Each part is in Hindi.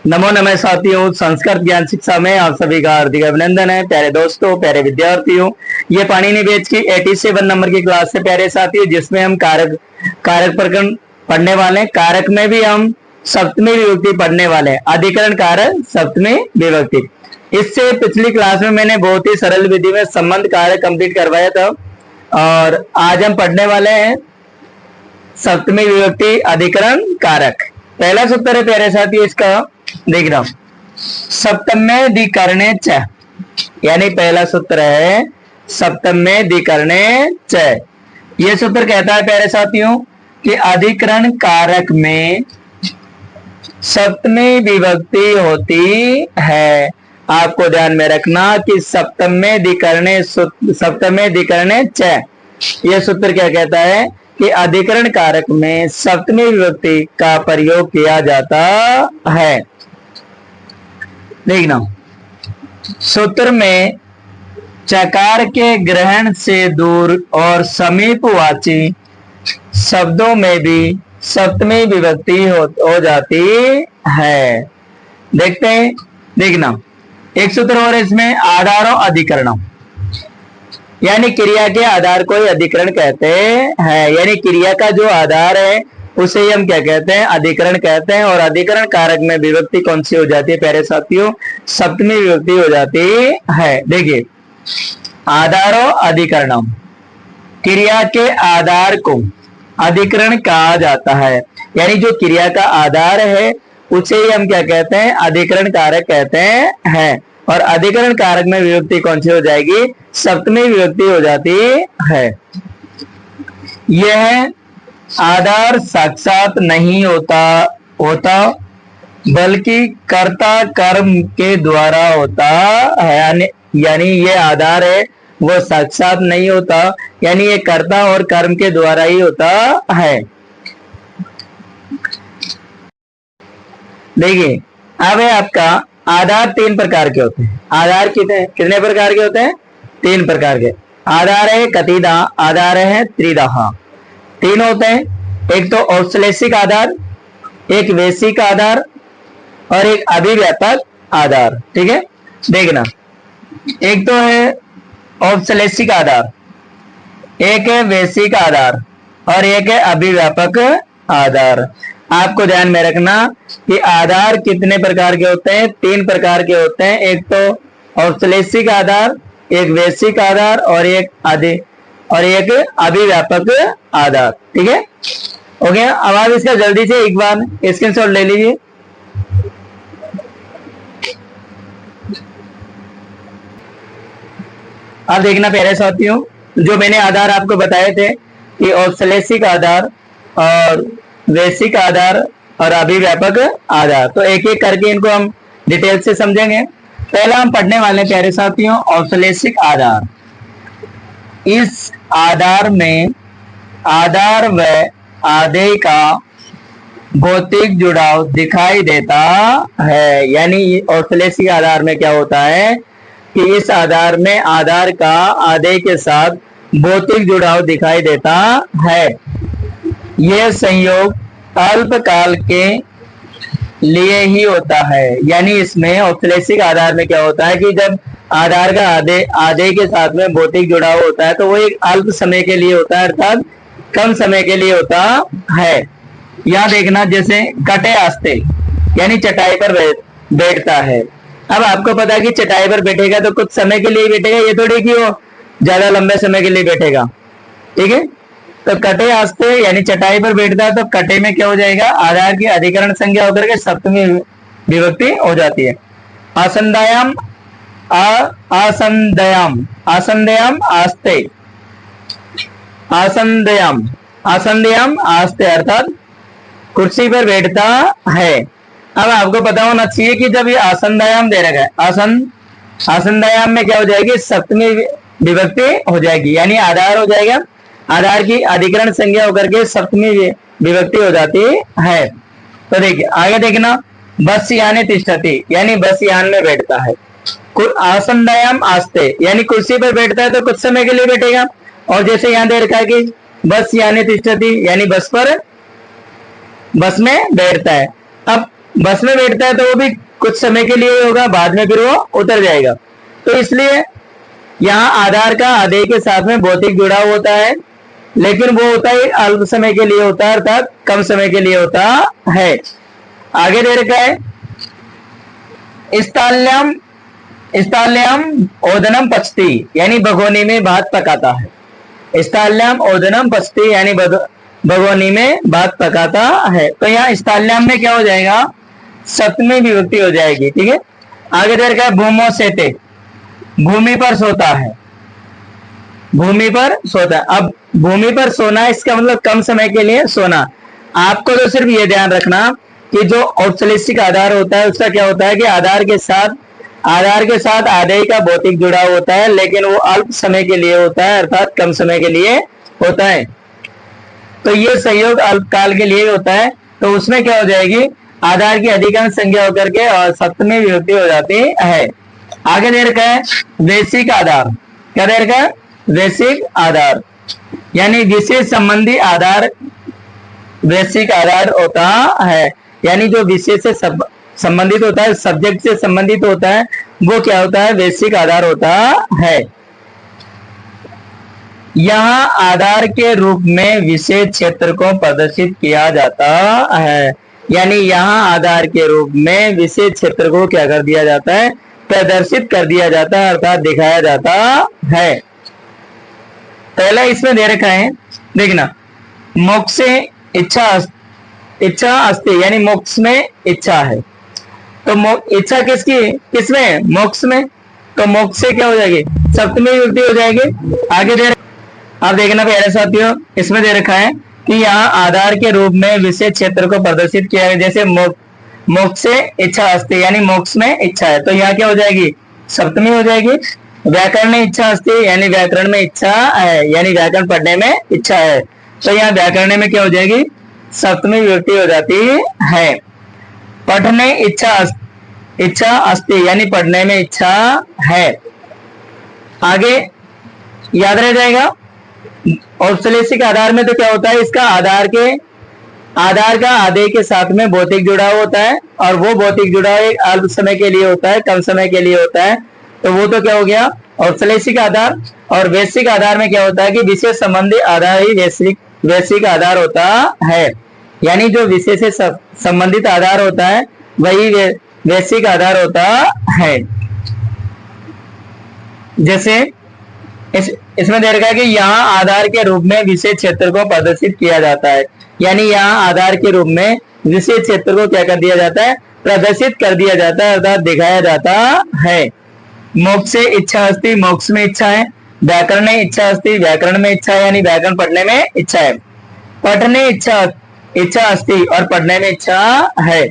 नमो नमः साथियों, संस्कृत ज्ञान शिक्षा में आप सभी का हार्दिक अभिनंदन है। प्यारे दोस्तों, प्यारे विद्यार्थियों, ये पाणिनि बैच की 87 नंबर की क्लास है प्यारे साथियों, जिसमें हम कारक कारक प्रकरण पढ़ने वाले हैं। कारक में भी हम सप्तमी विभक्ति पढ़ने वाले हैं, अधिकरण कारक सप्तमी विभक्ति। इससे पिछली क्लास में मैंने बहुत ही सरल विधि में संबंध कारक कंप्लीट करवाया था और आज हम पढ़ने वाले हैं सप्तमी विभक्ति अधिकरण कारक। पहला सूत्र है प्यारे साथियों इसका, देख रहा हूं, सप्तम्य दिकरणे च, यानी पहला सूत्र है सप्तम्य दिकरणे च। यह सूत्र कहता है प्यारे साथियों कि अधिकरण कारक में सप्तमी विभक्ति होती है। आपको ध्यान में रखना कि सप्तम्य दिकरणे च, यह सूत्र क्या कहता है कि अधिकरण कारक में सप्तमी विभक्ति का प्रयोग किया जाता है। देखना, सूत्र में चकार के ग्रहण से दूर और समीपवाची शब्दों में भी सप्तमी विभक्ति हो जाती है। देखते हैं, देखना, एक सूत्र और इसमें, आधारो अधिकरणम, यानी क्रिया के आधार को ही अधिकरण कहते हैं। यानी क्रिया का जो आधार है उसे ही हम क्या कहते हैं, अधिकरण कहते हैं। और अधिकरण कारक में विभक्ति कौन सी हो जाती है प्यारे साथियों, सप्तमी विभक्ति हो जाती है। देखिए, आधारो अधिकरणम, क्रिया के आधार को अधिकरण कहा जाता है। यानी जो क्रिया का आधार है उसे ही हम क्या कहते हैं, अधिकरण कारक कहते हैं। और अधिकरण कारक में विभक्ति कौन सी हो जाएगी, सप्तमी विभक्ति हो जाती है। यह आधार साक्षात नहीं होता बल्कि कर्ता कर्म के द्वारा होता है। यानी ये आधार है वो साक्षात नहीं होता, यानी ये कर्ता और कर्म के द्वारा ही होता है। देखिए, अब है आपका आधार तीन प्रकार के होते हैं। आधार कितने प्रकार के होते हैं, तीन प्रकार के। आधार है कतिदा, आधार है त्रिदाह, तीन होते हैं। एक तो औश्लेषिक आधार, एक वैश्विक आधार और एक अभिव्यापक आधार। ठीक है, देखना, एक तो है औश्लेषिक आधार, एक है वैश्विक आधार और एक है अभिव्यापक आधार। आपको ध्यान में रखना कि आधार कितने प्रकार के होते हैं, तीन प्रकार के होते हैं। एक तो औश्लेषिक आधार, एक वैश्विक आधार और एक अभिव्यापक आधार। ठीक है, ओके। अब आप इसका जल्दी से एक बार स्क्रीनशॉट ले लीजिए। अब देखना प्यारे साथियों, जो मैंने आधार आपको बताए थे कि औश्लेषिक आधार और वैश्विक आधार और अभिव्यापक आधार, तो एक एक करके इनको हम डिटेल से समझेंगे। पहला हम पढ़ने वाले प्यारे साथियों औश्लेषिक आधार। इस आधार में आधार व आदेय का भौतिक जुड़ाव दिखाई देता है। यानी औश्लेषिक आधार में क्या होता है कि इस आधार में आधार का आदेय के साथ भौतिक जुड़ाव दिखाई देता है। यह संयोग अल्पकाल के लिए ही होता है। यानी इसमें औश्लेषिक आधार में क्या होता है कि जब आधार का आदेय के साथ में भौतिक जुड़ाव होता है तो वो एक अल्प समय के लिए होता है, अर्थात कम समय के लिए होता है। यह देखना, जैसे कटे आस्ते, यानी चटाई पर बैठता है। अब आपको पता है कि चटाई पर बैठेगा तो कुछ समय के लिए बैठेगा, ये थोड़ी कि वो ज्यादा लंबे समय के लिए बैठेगा। ठीक है, तो कटे आस्ते यानी चटाई पर बैठता है, तो कटे में क्या हो जाएगा, आधार की अधिकरण संज्ञा होकर के सप्तमी विभक्ति हो जाती है। आसंदयाम आसंदयाम आस्ते, आसंदयाम आस्ते अर्थात कुर्सी पर बैठता है। अब आपको पता होना चाहिए कि जब ये आसंदयाम दे रखा है, आसंदयाम में क्या हो जाएगी, सप्तमी विभक्ति हो जाएगी। यानी आधार हो जाएगा, आधार की अधिकरण संज्ञा होकर के सप्तमी विभक्ति हो जाती है। तो देखिए आगे देखना, बस यानी तिष्ठति, यानी बस यान में बैठता है। आसंदयाम आस्ते यानी कुर्सी पर बैठता है तो कुछ समय के लिए बैठेगा। और जैसे यहाँ दे रखा है कि बस यानी तिष्ठति, यानी बस में बैठता है। अब बस में बैठता है तो वो भी कुछ समय के लिए होगा, बाद में फिर वो उतर जाएगा। तो इसलिए यहाँ आधार का आदेय के साथ में भौतिक जुड़ाव होता है, लेकिन वो होता है अल्प समय के लिए होता है, अर्थात कम समय के लिए होता है। आगे दे रखा है स्थाल्यम स्थाल्यम ओदनम पचती, यानी भगोनी में भात पकाता है। स्थाल्यम ओदनम पचती यानी भगोनी में भात पकाता है। तो यहाँ स्थाल्यम में क्या हो जाएगा, सप्तमी विभक्ति हो जाएगी। ठीक है, आगे दे रखा है भूमो सेते, भूमि पर सोता है, भूमि पर सोता है। अब भूमि पर सोना इसका मतलब कम समय के लिए सोना। आपको तो सिर्फ ये ध्यान रखना कि जो औपचारिक आधार होता है उसका क्या होता है कि आधार के साथ आदेय का भौतिक जुड़ाव होता है, लेकिन वो अल्प समय के लिए होता है, अर्थात कम समय के लिए होता है। तो ये संयोग अल्पकाल के लिए होता है। तो उसमें क्या हो जाएगी, आधार की अधिकांश संख्या होकर के और सप्तमी विभक्ति हो जाती है। आगे दे रखा है वैश्विक आधार। क्या दे रखा है, वैश्विक आधार यानी विशेष संबंधी आधार वैश्विक आधार होता है। यानी जो विशेष से संबंधित होता है, सब्जेक्ट से संबंधित होता है, वो क्या होता है, वैश्विक आधार होता है। यहाँ आधार के रूप में विशेष क्षेत्र को प्रदर्शित किया जाता है। यानी यहाँ आधार के रूप में विशेष क्षेत्र को क्या कर दिया जाता है, प्रदर्शित कर दिया जाता है, अर्थात दिखाया जाता है। पहला इसमें दे रखा है, देखना, मोक्ष से इच्छा अस्ति, यानी मोक्ष में इच्छा है। तो इच्छा किसमें, मोक्ष में। तो मोक्ष से क्या हो जाएगी, सप्तमी विभक्ति हो जाएगी। आगे आप देखना प्यारे साथियों, इसमें दे रखा है कि यहाँ आधार के रूप में विशेष क्षेत्र को प्रदर्शित किया है। जैसे मोक्ष से इच्छा अस्ति, यानी मोक्ष में इच्छा है, तो यहाँ क्या हो जाएगी, सप्तमी हो जाएगी। व्याकरण में इच्छा अस्ति, यानी व्याकरण में इच्छा है, यानी व्याकरण पढ़ने में इच्छा है, तो यहाँ व्याकरण में क्या हो जाएगी, सप्तमी विभक्ति हो जाती है। पढ़ने इच्छा अस्ति, यानी पढ़ने में इच्छा है। आगे याद रह जाएगा, औपचारिक आधार में तो क्या होता है, इसका आधार का आदेय के साथ में भौतिक जुड़ाव होता है, और वो भौतिक जुड़ाव एक अल्प समय के लिए होता है, कम समय के लिए होता है। तो वो तो क्या हो गया, औपचारिक आधार। और वैश्विक आधार में क्या होता है कि विशेष संबंधी आधार ही वैश्विक आधार होता है। यानी जो विशेष से संबंधित आधार होता है वही वैश्विक आधार होता है। जैसे इसमें दे रखा है कि यहाँ आधार के रूप में विशेष क्षेत्र को प्रदर्शित किया जाता है। यानी यहाँ आधार के रूप में विशेष क्षेत्र को क्या कर दिया जाता है, प्रदर्शित कर दिया जाता है, अर्थात दिखाया जाता है। मोक्ष से इच्छा अस्ति, मोक्ष में इच्छा है। व्याकरण में इच्छा अस्ति, व्याकरण में इच्छा है, यानी व्याकरण पढ़ने में इच्छा है। पढ़ने इच्छा अस्ति, और पढ़ने में इच्छा है।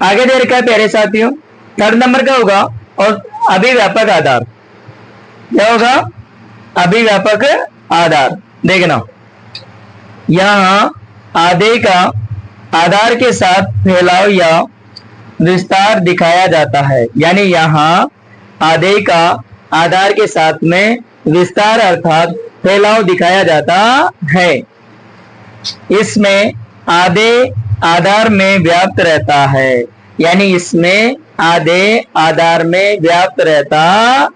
आगे दे रखा है प्यारे साथियों, थर्ड नंबर का होगा और अभिव्यापक आधार। क्या होगा, अभिव्यापक आधार। देखना, यहाँ आदेय का आधार के साथ फैलाव या विस्तार दिखाया जाता है। यानी यहाँ आदेय का आधार के साथ में विस्तार अर्थात फैलाव दिखाया जाता है। इसमें आदेय आधार में व्याप्त रहता है। यानी इसमें आदेय आधार में व्याप्त रहता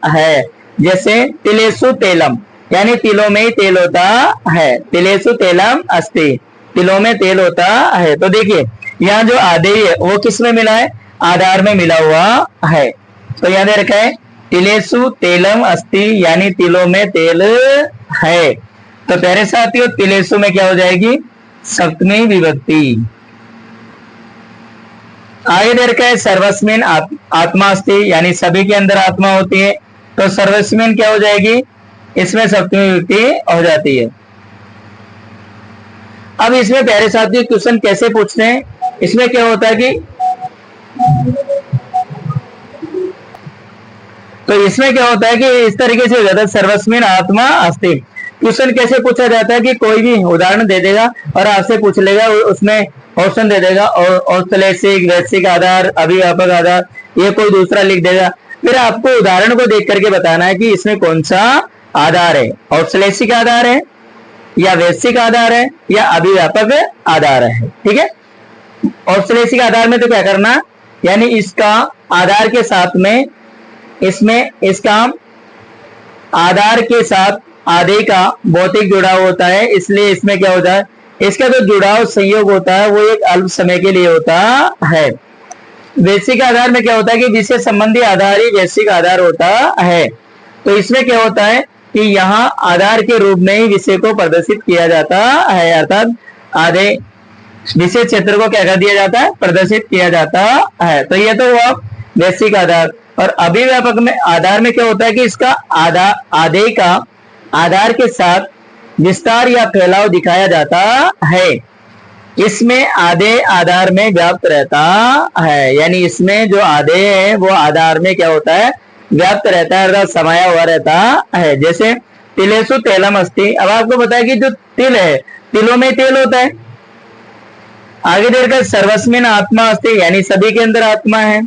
है। जैसे तिलेसु तेलम, यानी तिलों में ही तेल होता है। तिलेसु तेलम अस्ति, तिलों में तेल होता है। तो देखिए यहाँ जो आदेय है वो किस में मिला है, आधार में मिला हुआ है। तो याद रखा है तिलेसु तेलम अस्ति, यानी तिलों में तेल है। तो प्यारे साथियों, तिलेसु में क्या हो जाएगी, सप्तमी विभक्ति। आगे दे रखा है सर्वस्मिन आत्मा अस्ति, यानी सभी के अंदर आत्मा होती है। तो सर्वस्मिन क्या हो जाएगी, इसमें सप्तमी विभक्ति हो जाती है। अब इसमें प्यारे साथियों क्वेश्चन कैसे पूछते हैं, इसमें क्या होता है कि तो इसमें क्या होता है कि इस तरीके से हो जाता है सर्वस्मिन आत्मा अस्ति। क्वेश्चन कैसे पूछा जाता है कि कोई भी उदाहरण दे देगा और आपसे पूछ लेगा, उसमें ऑप्शन दे देगा और औपचारिक, वैश्विक आधार, अभिव्यापक आधार, ये कोई दूसरा लिख देगा। फिर आपको उदाहरण को देख करके बताना है कि इसमें कौन सा आधार है, औपचारिक आधार है या वैश्विक आधार है या अभिव्यापक आधार है। ठीक है, औपश्लेषिक आधार में तो क्या करना, यानी इसका आधार के साथ में, इसमें इसका आधार के साथ आधे का भौतिक जुड़ाव होता है, इसलिए इसमें क्या होता है, इसका जो जुड़ाव संयोग होता है वो एक अल्प समय के लिए होता है। वैश्विक आधार में क्या होता है कि विषय संबंधी आधार ही वैश्विक आधार होता है। तो इसमें क्या होता है कि यहाँ आधार के रूप में ही विषय को प्रदर्शित किया जाता है, अर्थात आधे विषय क्षेत्र को क्या कर दिया जाता है, प्रदर्शित किया जाता है। तो ये तो हुआ वैश्विक आधार। और अभिव्यापक में आधार में क्या होता है कि इसका आधे का आधार के साथ विस्तार या फैलाव दिखाया जाता है, इसमें आधे आधार में व्याप्त रहता है, यानी इसमें जो आधे है वो आधार में क्या होता है, व्याप्त रहता है, अर्थात समाया हुआ रहता है। जैसे तिलेसु तेलम अस्ति, अब आपको पता है कि जो तिल है, तिलों में तेल होता है। आगे देखकर सर्वस्मिन आत्मा अस्ति, यानी सभी के अंदर आत्मा है।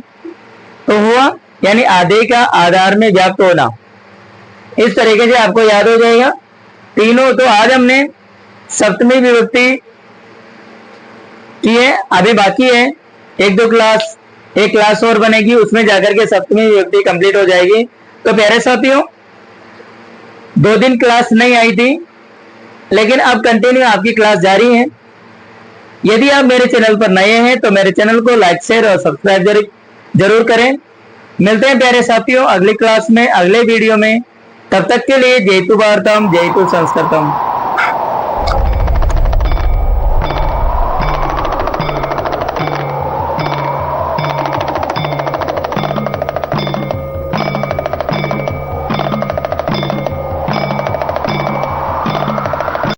तो हुआ यानी आधे का आधार में व्याप्त होना। इस तरीके से आपको याद हो जाएगा तीनों। तो आज हमने सप्तमी विभक्ति की है, अभी बाकी है एक क्लास और बनेगी, उसमें जाकर के सप्तमी विभक्ति कंप्लीट हो जाएगी। तो प्यारे साथियों, 2 दिन क्लास नहीं आई थी, लेकिन अब कंटिन्यू आपकी क्लास जारी है। यदि आप मेरे चैनल पर नए हैं तो मेरे चैनल को लाइक, शेयर और सब्सक्राइब जरूर करें। मिलते हैं प्यारे साथियों अगली क्लास में, अगले वीडियो में। तब तक के लिए जय तु भारतम, जय तु संस्कृतम।